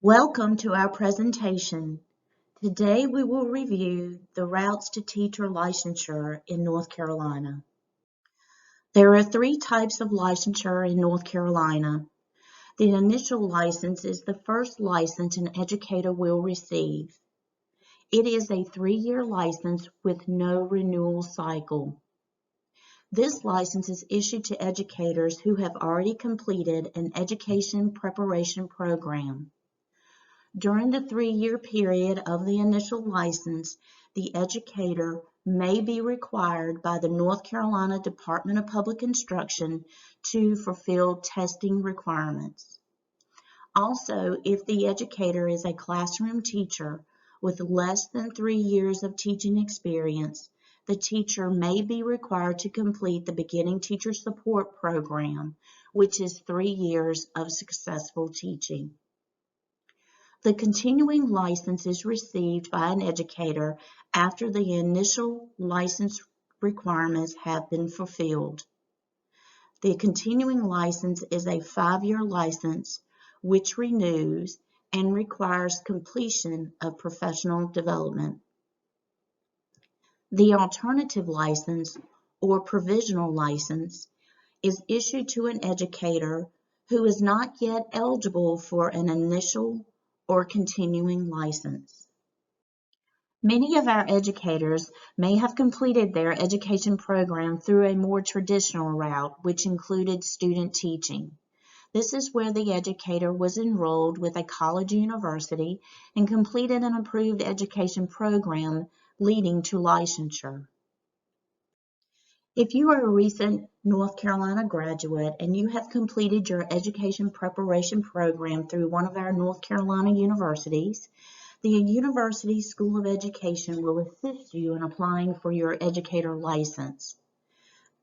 Welcome to our presentation. Today we will review the routes to teacher licensure in North Carolina. There are three types of licensure in North Carolina. The initial license is the first license an educator will receive. It is a 3-year license with no renewal cycle. This license is issued to educators who have already completed an education preparation program. During the 3-year period of the initial license, the educator may be required by the North Carolina Department of Public Instruction to fulfill testing requirements. Also, if the educator is a classroom teacher with less than 3 years of teaching experience, the teacher may be required to complete the Beginning Teacher Support Program, which is 3 years of successful teaching. The continuing license is received by an educator after the initial license requirements have been fulfilled. The continuing license is a 5-year license which renews and requires completion of professional development. The alternative license or provisional license is issued to an educator who is not yet eligible for an initial or continuing license. Many of our educators may have completed their education program through a more traditional route, which included student teaching. This is where the educator was enrolled with a college or university and completed an approved education program leading to licensure. If you are a recent North Carolina graduate and you have completed your education preparation program through one of our North Carolina universities, the University School of Education will assist you in applying for your educator license.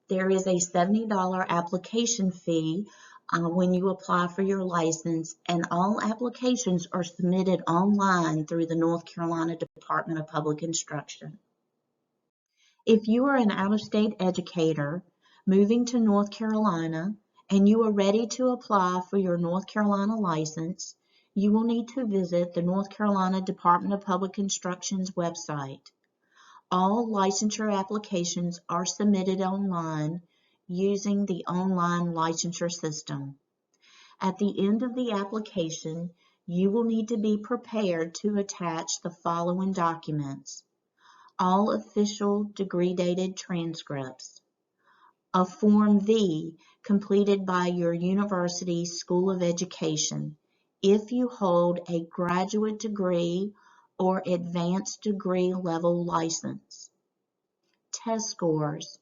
There is a $70 application fee when you apply for your license, and all applications are submitted online through the North Carolina Department of Public Instruction. If you are an out-of-state educator moving to North Carolina and you are ready to apply for your North Carolina license, you will need to visit the North Carolina Department of Public Instruction's website. All licensure applications are submitted online using the online licensure system. At the end of the application, you will need to be prepared to attach the following documents: all official degree-dated transcripts, a Form V completed by your university School of Education if you hold a graduate degree or advanced degree level license, test scores.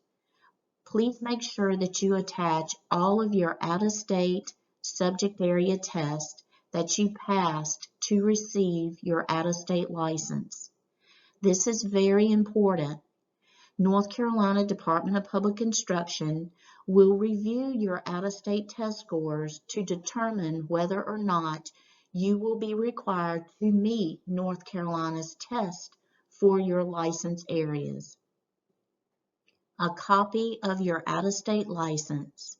Please make sure that you attach all of your out-of-state subject area tests that you passed to receive your out-of-state license. This is very important. North Carolina Department of Public Instruction will review your out-of-state test scores to determine whether or not you will be required to meet North Carolina's test for your license areas. A copy of your out-of-state license.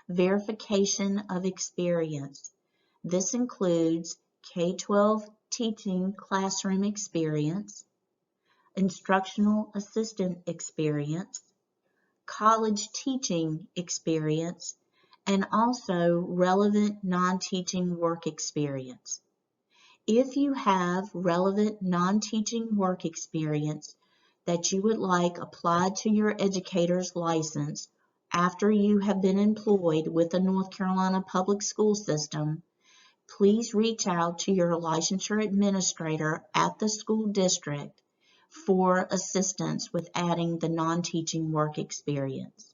Verification of experience. This includes K-12 teaching classroom experience, instructional assistant experience, college teaching experience, and also relevant non-teaching work experience. If you have relevant non-teaching work experience that you would like applied to your educator's license after you have been employed with the North Carolina public school system, please reach out to your licensure administrator at the school district for assistance with adding the non-teaching work experience.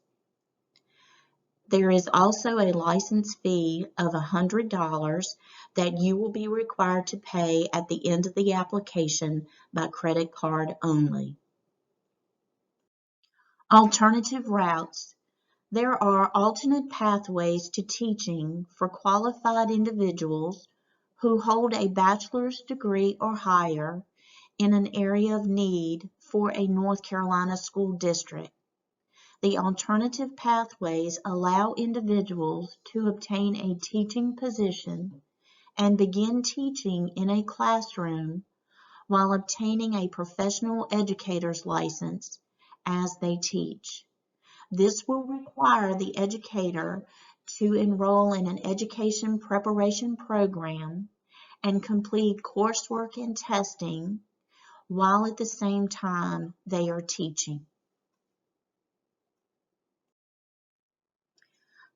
There is also a license fee of $100 that you will be required to pay at the end of the application by credit card only. Alternative routes. There are alternate pathways to teaching for qualified individuals who hold a bachelor's degree or higher in an area of need for a North Carolina school district. The alternative pathways allow individuals to obtain a teaching position and begin teaching in a classroom while obtaining a professional educator's license as they teach. This will require the educator to enroll in an education preparation program and complete coursework and testing while at the same time they are teaching.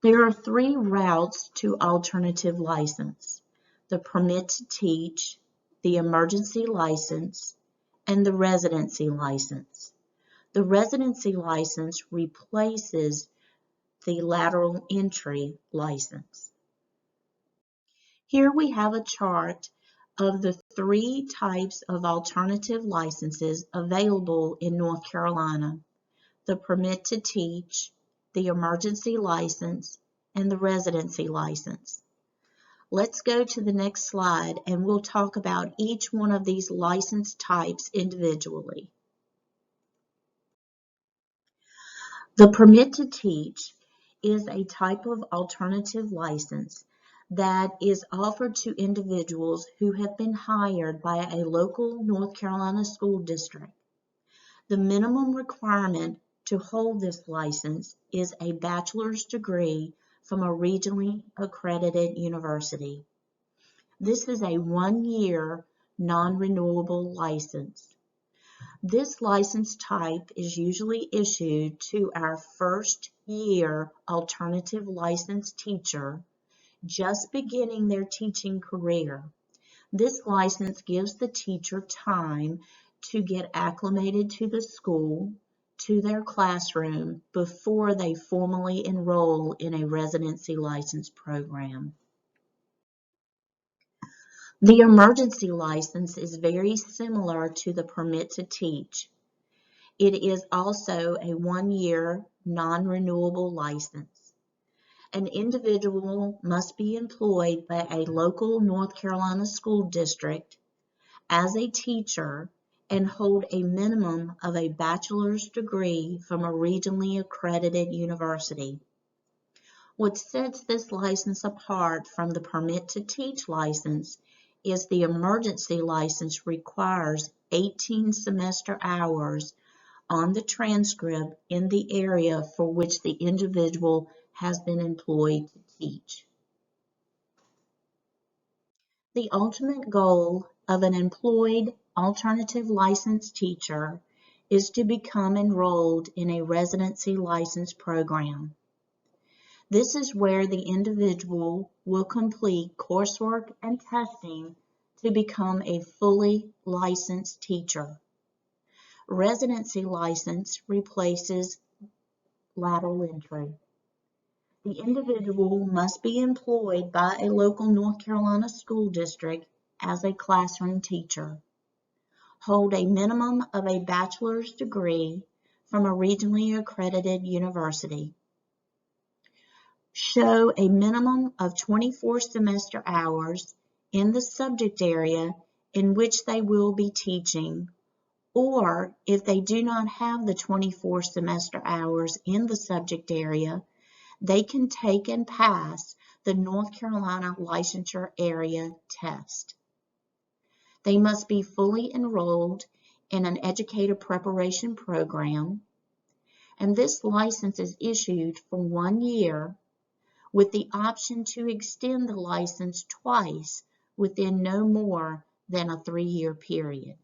There are 3 routes to alternative license: the permit to teach, the emergency license, and the residency license. The residency license replaces the lateral entry license. Here we have a chart of the 3 types of alternative licenses available in North Carolina: the permit to teach, the emergency license, and the residency license. Let's go to the next slide and we'll talk about each one of these license types individually. The permit to teach is a type of alternative license that is offered to individuals who have been hired by a local North Carolina school district. The minimum requirement to hold this license is a bachelor's degree from a regionally accredited university. This is a 1-year non-renewable license. This license type is usually issued to our first-year alternative license teacher just beginning their teaching career. This license gives the teacher time to get acclimated to the school, to their classroom, before they formally enroll in a residency license program. The emergency license is very similar to the permit to teach. It is also a 1-year non-renewable license. An individual must be employed by a local North Carolina school district as a teacher and hold a minimum of a bachelor's degree from a regionally accredited university. What sets this license apart from the permit to teach license is the emergency license requires 18 semester hours on the transcript in the area for which the individual has been employed to teach. The ultimate goal of an employed alternative licensed teacher is to become enrolled in a residency license program. This is where the individual will complete coursework and testing to become a fully licensed teacher. Residency license replaces lateral entry. The individual must be employed by a local North Carolina school district as a classroom teacher, hold a minimum of a bachelor's degree from a regionally accredited university, show a minimum of 24 semester hours in the subject area in which they will be teaching, or if they do not have the 24 semester hours in the subject area, they can take and pass the North Carolina Licensure Area Test. They must be fully enrolled in an educator preparation program, and this license is issued for 1 year with the option to extend the license twice within no more than a 3-year period.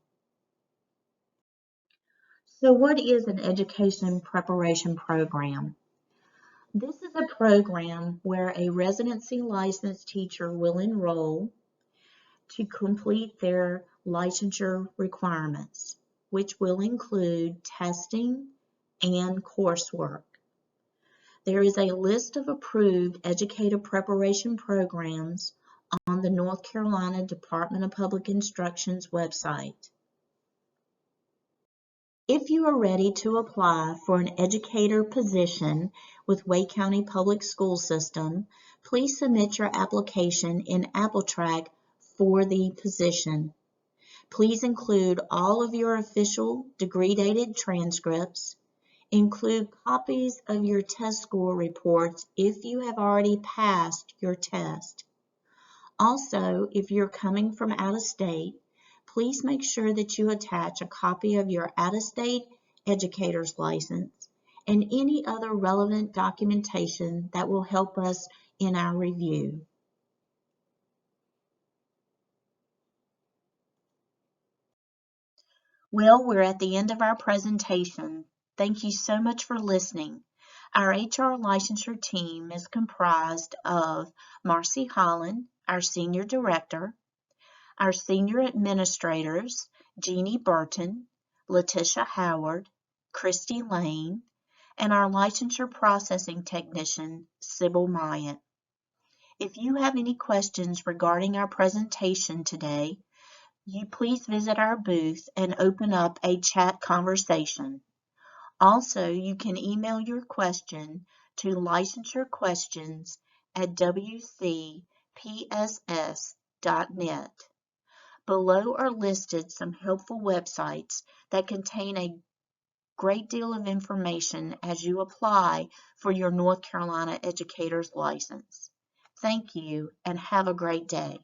So what is an education preparation program? This is a program where a residency licensed teacher will enroll to complete their licensure requirements, which will include testing and coursework. There is a list of approved educator preparation programs on the North Carolina Department of Public Instruction's website. If you are ready to apply for an educator position with Wake County Public School System, please submit your application in AppleTrack for the position. Please include all of your official degree-dated transcripts. Include copies of your test score reports if you have already passed your test. Also, if you're coming from out of state, please make sure that you attach a copy of your out-of-state educator's license and any other relevant documentation that will help us in our review. Well, we're at the end of our presentation. Thank you so much for listening. Our HR licensure team is comprised of Marcy Holland, our Senior Director, our Senior Administrators, Jeannie Burton, Letitia Howard, Christy Lane, and our Licensure Processing Technician, Sybil Myatt. If you have any questions regarding our presentation today, you please visit our booth and open up a chat conversation. Also, you can email your question to licensurequestions@wcpss.net. Below are listed some helpful websites that contain a great deal of information as you apply for your North Carolina Educator's License. Thank you and have a great day.